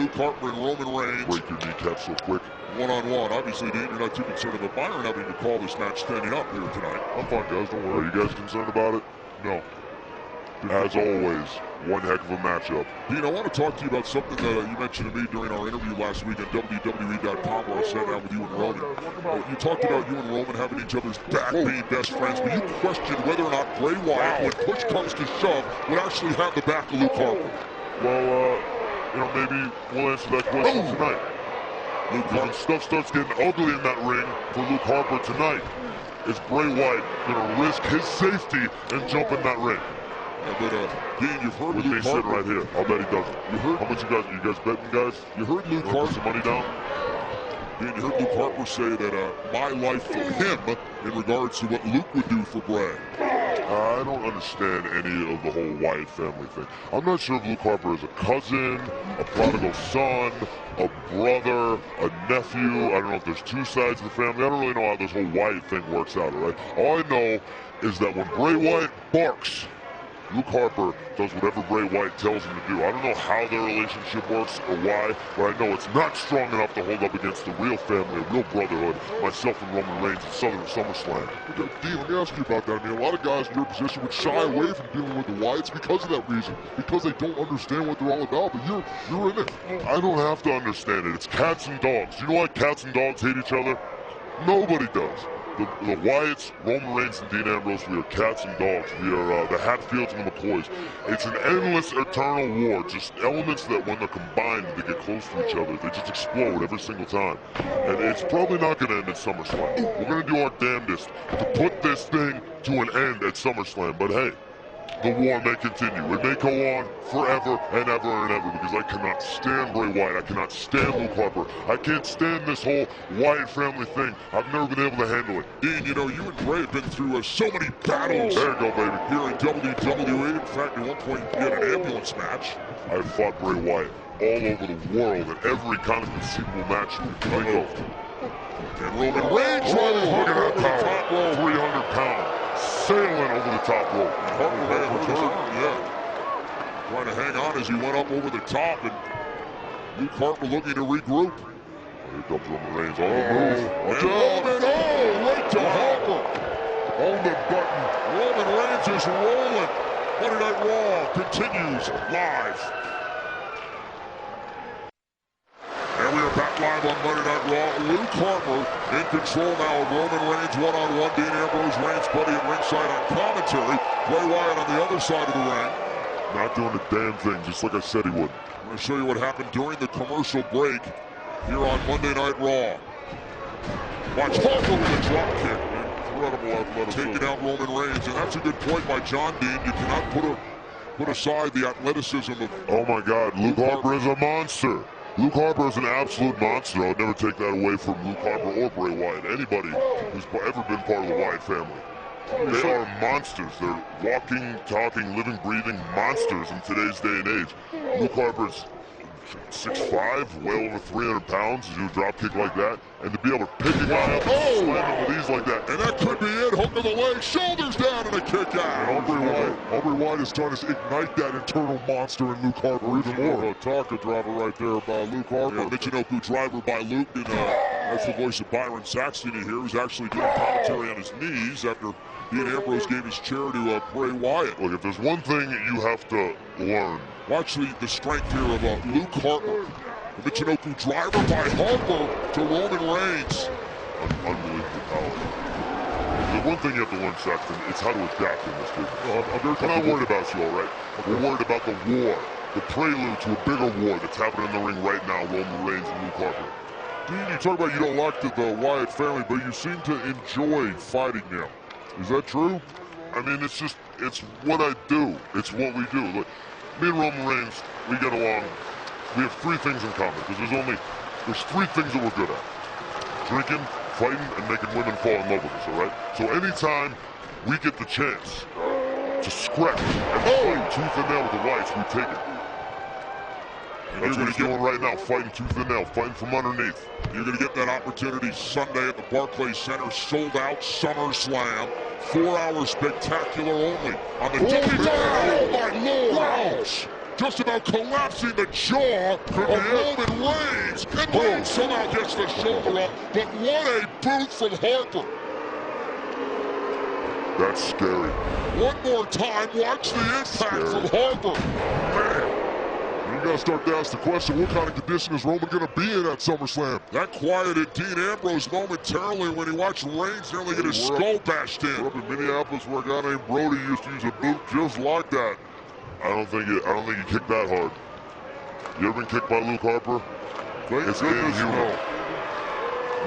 Luke Harper and Roman Reigns. Break your kneecap so quick. One-on-one. Obviously, Dean, you're not too concerned about Byron having to call this match standing up here tonight. I'm fine, guys. Don't worry. Are you guys concerned about it? No. As always, one heck of a matchup. Dean, I want to talk to you about something that you mentioned to me during our interview last week on WWE.com where I sat down with you and Roman. You talked about you and Roman having each other's back, being best friends, but you questioned whether or not Bray Wyatt, when push comes to shove, would actually have the back of Luke Harper. Well, maybe we'll answer that question tonight. When stuff starts getting ugly in that ring for Luke Harper tonight, is Bray Wyatt going to risk his safety and jump in that ring? But Dean, you've heard with Luke me sitting right here. I'll bet he doesn't. How much you guys betting, guys? You heard Luke Harper. Put some money down? Dean, you heard Luke Harper say that my life for him in regards to what Luke would do for Bray. I don't understand any of the whole Wyatt family thing. I'm not sure if Luke Harper is a cousin, a prodigal son, a brother, a nephew. I don't know if there's two sides of the family. I don't really know how this whole Wyatt thing works out, all right? All I know is that when Bray Wyatt barks, Luke Harper does whatever Bray Wyatt tells him to do. I don't know how their relationship works or why, but I know it's not strong enough to hold up against the real family, a real brotherhood, myself and Roman Reigns at SummerSlam. Dean, let me ask you about that. I mean, a lot of guys in your position would shy away from dealing with the Wyatts because of that reason, because they don't understand what they're all about, but you're in it. I don't have to understand it. It's cats and dogs. You know why cats and dogs hate each other? Nobody does. The Wyatts, Roman Reigns, and Dean Ambrose, we are cats and dogs. We are the Hatfields and the McCoys. It's an endless, eternal war. Just elements that, when they're combined, they get close to each other. They just explode every single time. And it's probably not going to end at SummerSlam. We're going to do our damnedest to put this thing to an end at SummerSlam. But hey, the war may continue. It may go on forever and ever and ever because I cannot stand Bray Wyatt. I cannot stand Luke Harper. I can't stand this whole Wyatt family thing. I've never been able to handle it. Dean, you know, you and Bray have been through so many battles. There you go, baby. Here in WWE. In fact, at one point, you had an ambulance match. I fought Bray Wyatt all over the world in every kind of conceivable match you can think of. And Roman Reigns driving look at that the top power. rope. 300 pounds. Sailing over the top rope. Harper may have hurt his arm, yeah. Trying to hang on as he went up over the top, and Luke Harper looking to regroup. Here comes Roman Reigns on the move. Roman, right to Harper. On the button. Roman Reigns is rolling. Monday Night Raw continues live. And we are back live on Monday Night Raw. Luke Harper in control now of Roman Reigns one-on-one. Dean Ambrose, Reigns' buddy at ringside on commentary. Bray Wyatt on the other side of the ring. Not doing a damn thing, just like I said he would. I'm going to show you what happened during the commercial break here on Monday Night Raw. Watch Harper with a drop kick. Incredible athleticism. Taking out Roman Reigns, and that's a good point by John Dean. You cannot put aside the athleticism of... Oh my God, Luke Harper is a monster. Luke Harper is an absolute monster. I'll never take that away from Luke Harper or Bray Wyatt. Anybody who's ever been part of the Wyatt family. They are monsters. They're walking, talking, living, breathing monsters in today's day and age. Luke Harper's 6'5", well over 300 pounds to do a drop kick like that, and to be able to pick a guy up and slam him with ease like that. And that could be it. Hook of the leg, shoulders down, and a kick out. Aubrey Wyatt is trying to ignite that internal monster in Luke Harper even more. A Taka driver right there by Luke Harper. Yeah, Michinoku driver by Luke, and that's the voice of Byron Saxton here, who's actually doing commentary on his knees after Dean Ambrose gave his chair to Bray Wyatt. Look, if there's one thing you have to learn. Watch the strength here of Luke Harper. The Michinoku driver by Harper to Roman Reigns. Unbelievable power. The one thing you have to learn, Saxton, is how to adapt in this business. I'm not worried about you, all right? We're worried about the war, the prelude to a bigger war that's happening in the ring right now, Roman Reigns and Luke Harper. Dean, you talk about you don't like the Wyatt family, but you seem to enjoy fighting them. Is that true? I mean, it's what I do. It's what we do. Look, me and Roman Reigns, we get along. We have three things in common, because there's three things that we're good at. Drinking, fighting, and making women fall in love with us, all right? So anytime we get the chance to scrap and fight tooth and nail with the Wyatts, we take it. That's what he's doing right now, fighting tooth and nail, fighting from underneath. You're going to get that opportunity Sunday at the Barclays Center, sold out SummerSlam. 4 hours spectacular only on the WWE. Oh my Lord! Ouch! just about collapsing the jaw of Roman Reigns. And Reigns somehow gets the shoulder up, but what a boot from Harper. That's scary. One more time, watch the impact from Harper. Man. You gotta start to ask the question, what kind of condition is Roman gonna be in at SummerSlam? That quieted Dean Ambrose momentarily when he watched Reigns nearly get his skull bashed in. We're up in Minneapolis where a guy named Brody used to use a boot just like that. I don't think he kicked that hard. You ever been kicked by Luke Harper? It's inhuman.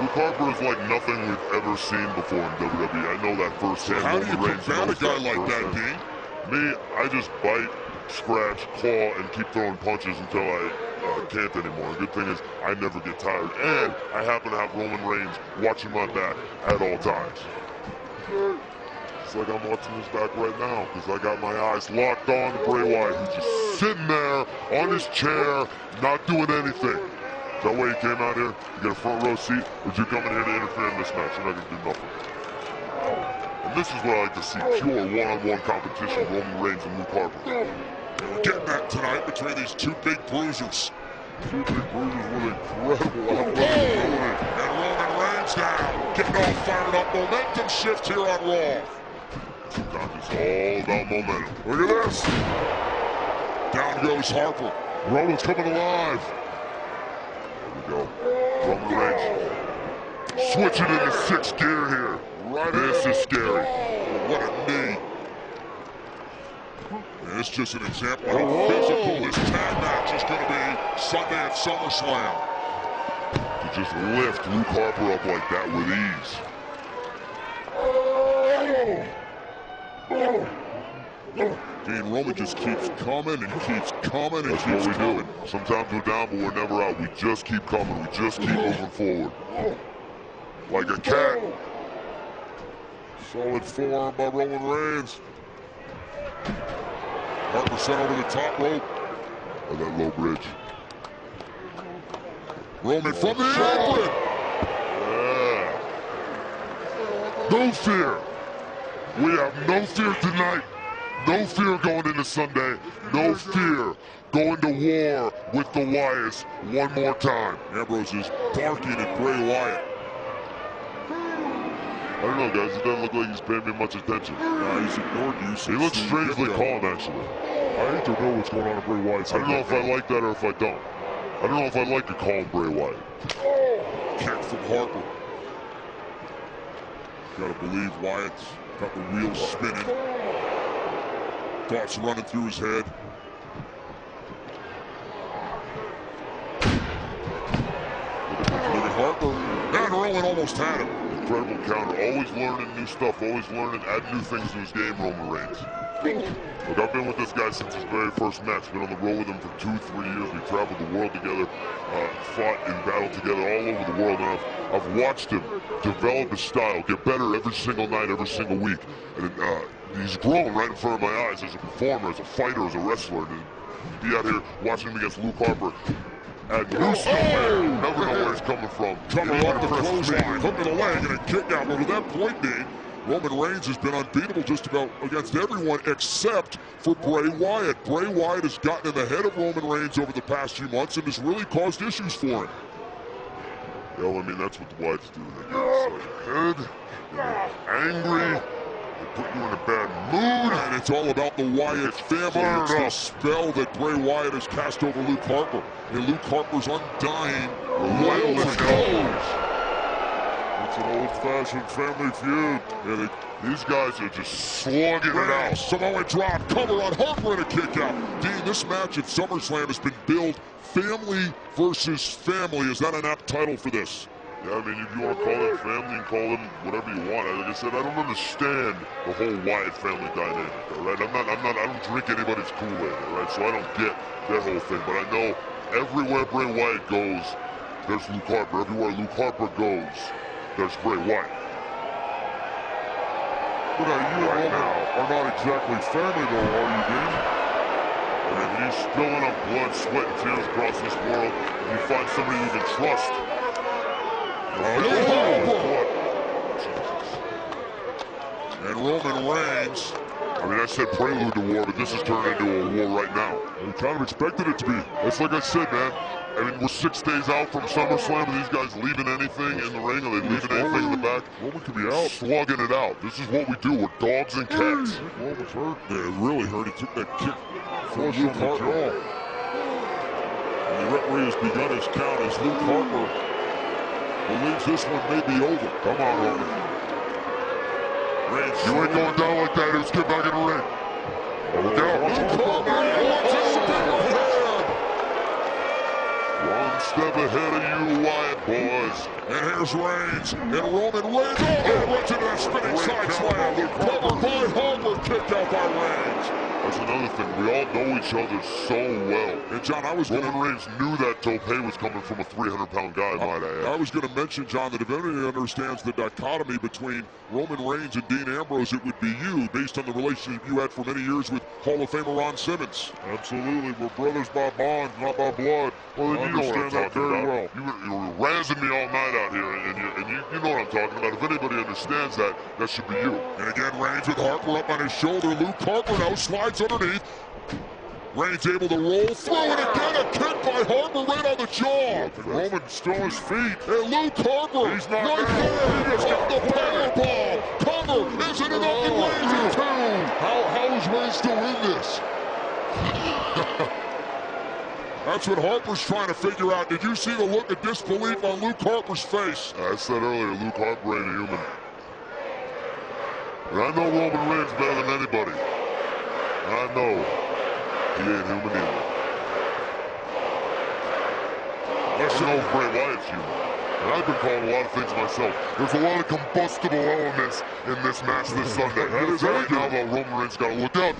Luke Harper is like nothing we've ever seen before in WWE. I know that firsthand. How do you combat a guy like that, Dean? Me, I just bite, scratch, claw, and keep throwing punches until I can't anymore. The good thing is I never get tired, and I happen to have Roman Reigns watching my back at all times. It's like I'm watching his back right now because I got my eyes locked on Bray Wyatt, who's just sitting there on his chair, not doing anything. Is that why you came out here? You got a front row seat, or did you come in here to interfere in this match? You're not going to do nothing. And this is what I like to see, pure one-on-one competition, Roman Reigns and Luke Harper. We're getting that tonight between these two big bruisers. Two big bruisers with incredible athletic ability. And Roman Reigns now, getting all fired up. Momentum shift here on Raw. Sometimes it's all about momentum. Look at this. Down goes Harper. Roman's coming alive. There we go. Roman Reigns switching into sixth gear here. Right, this is scary. Oh, what a knee. And it's just an example of how physical this tag match is going to be Sunday at SummerSlam. To just lift Luke Harper up like that with ease. Dean, Roman just keeps coming and keeps coming and That's keeps what we coming. do. Sometimes we're down, but we're never out. We just keep coming. We just keep moving forward. Like a cat. Solid forearm by Roman Reigns. Harper sent over the top rope. Oh, that low bridge. Roman from the apron. Yeah. No fear. We have no fear tonight. No fear going into Sunday. No fear going to war with the Wyatts one more time. Ambrose is barking at Bray Wyatt. I don't know, guys. It doesn't look like he's paying me much attention. He's ignored you. He looks strangely calm, actually. I hate to know what's going on in Bray Wyatt's head. I don't know if I like that or if I don't. I don't know if I like to call him Bray Wyatt. Kick from Harper. Gotta believe Wyatt's got the wheels spinning. Thoughts running through his head. Look at Harper. And Roman almost had him. Incredible counter. Always learning new stuff. Always learning, add new things to his game, Roman Reigns. Look, I've been with this guy since his very first match. Been on the road with him for 2-3 years. We traveled the world together, fought and battled together all over the world. And I've watched him develop his style, get better every single night, every single week. And he's grown right in front of my eyes as a performer, as a fighter, as a wrestler. And to be out here watching him against Luke Harper, add new stuff. Never know where he's coming from. Coming off the clothesline, hook to the leg, and a kick out. But at that point, Dean, Roman Reigns has been unbeatable just about against everyone except for Bray Wyatt. Bray Wyatt has gotten in the head of Roman Reigns over the past few months and has really caused issues for him. Yeah, well, I mean, that's what the Wyatts do. They get angry, they put you in a bad mood. And it's all about the Wyatt family. It's the spell that Bray Wyatt has cast over Luke Harper. And Luke Harper's undying, relentless goals. It's an old-fashioned family feud. Yeah, these guys are just slugging it out. Samoa drop, cover on Harper and a kick out. Dean, this match at SummerSlam has been billed family versus family. Is that an apt title for this? Yeah, I mean, if you want to call it family and call them whatever you want. Like I said, I don't understand the whole Wyatt family dynamic, all right? I don't drink anybody's Kool-Aid, all right? So I don't get that whole thing. But I know everywhere Bray Wyatt goes, there's Luke Harper. Everywhere Luke Harper goes, there's Bray Wyatt. But you and Roman are not exactly family, though, are you, Dean? I mean, he's spilling up blood, sweat, and tears across this world. And you find somebody you can trust. And Roman Reigns I mean, I said prelude to war, but this has turned into a war right now. We kind of expected it to be. It's like I said, man. I mean, we're 6 days out from SummerSlam, and these guys leaving anything in the ring, or they leaving anything in the back. Roman could be out. Slugging it out. This is what we do. We're dogs and cats. Roman's hurt. Yeah, it really hurt. He took that kick flush on the jaw. And the referee has begun his count as Luke Harper believes this one may be over. Come on, Roman. Reigns. You ain't going down like that. Let's get back in the ring. Look out. Luke Harper wants his spear ahead. One step ahead of you, Wyatt boys. And here's Reigns. And Roman Reigns. Oh, runs into that spinning side slam. Covered by Harper. Kicked out by Reigns. That's another thing. We all know each other so well. And John, Roman Reigns knew that tope was coming from a 300-pound guy, might I add. I was going to mention, John, that if anybody understands the dichotomy between Roman Reigns and Dean Ambrose, it would be you, based on the relationship you had for many years with Hall of Famer Ron Simmons. Absolutely. We're brothers by bond, not by blood. Well, then you know what I'm talking about. You were razzing me all night out here, and you know what I'm talking about. If anybody understands that, that should be you. And again, Reigns with Harper up on his shoulder. Luke Harper now slides underneath. Reigns able to roll through, and again a kick by Harper right on the jaw. Roman still on his feet. And Luke Harper, he's not right there, he's got the powerbomb. Cover, isn't enough, and Reigns in two. How is Reigns still in this? That's what Harper's trying to figure out. Did you see the look of disbelief on Luke Harper's face? I said earlier, Luke Harper ain't a human. And I know Roman Reigns better than anybody. I know he ain't human either. I know Bray Wyatt's human. And I've been calling a lot of things myself. There's a lot of combustible elements in this match this Sunday. Right now, though, Roman Reigns got to look out.